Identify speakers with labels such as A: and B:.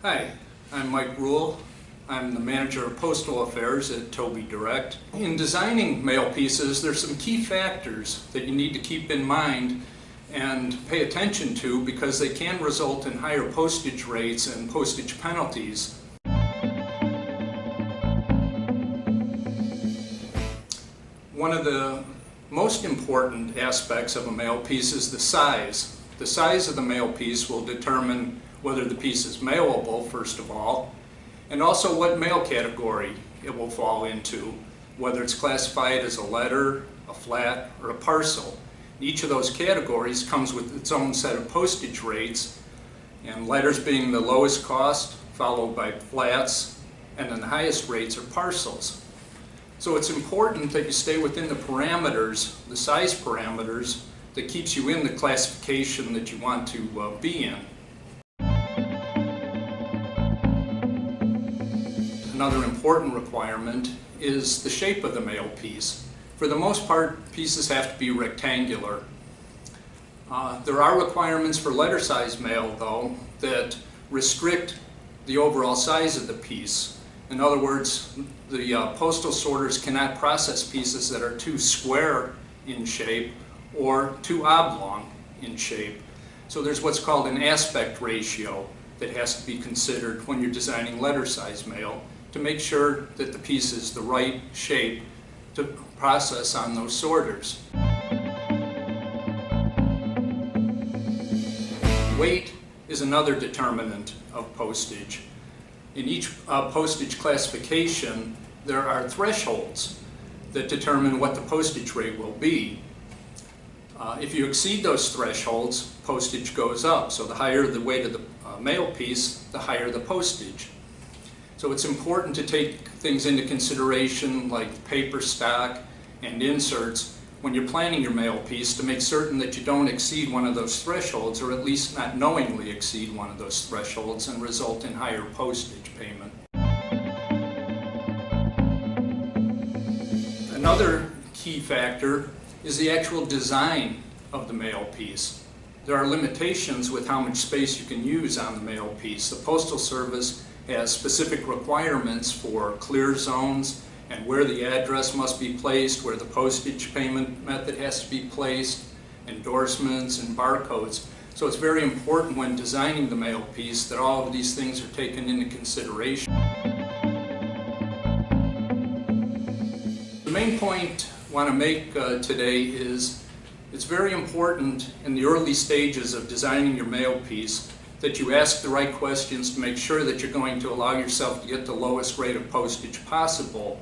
A: Hi, I'm Mike Rule. I'm the manager of Postal Affairs at Tobe Direct. In designing mail pieces, there's some key factors that you need to keep in mind and pay attention to because they can result in higher postage rates and postage penalties. One of the most important aspects of a mail piece is the size. The size of the mail piece will determine whether the piece is mailable, first of all, and also what mail category it will fall into, whether it's classified as a letter, a flat, or a parcel. Each of those categories comes with its own set of postage rates, and letters being the lowest cost, followed by flats, and then the highest rates are parcels. So it's important that you stay within the parameters, the size parameters, that keeps you in the classification that you want to be in. Another important requirement is the shape of the mail piece. For the most part, pieces have to be rectangular. There are requirements for letter size mail, though, that restrict the overall size of the piece. In other words, the postal sorters cannot process pieces that are too square in shape or too oblong in shape. So there's what's called an aspect ratio that has to be considered when you're designing letter size mail to make sure that the piece is the right shape to process on those sorters. Weight is another determinant of postage. In each postage classification, there are thresholds that determine what the postage rate will be. If you exceed those thresholds, postage goes up. So the higher the weight of the mail piece, the higher the postage. So it's important to take things into consideration like paper stock and inserts when you're planning your mail piece to make certain that you don't exceed one of those thresholds, or at least not knowingly exceed one of those thresholds and result in higher postage payment. Another key factor is the actual design of the mail piece. There are limitations with how much space you can use on the mail piece. The Postal Service has specific requirements for clear zones and where the address must be placed, where the postage payment method has to be placed, endorsements and barcodes. So it's very important when designing the mail piece that all of these things are taken into consideration. The main point I want to make today is it's very important in the early stages of designing your mail piece that you ask the right questions to make sure that you're going to allow yourself to get the lowest rate of postage possible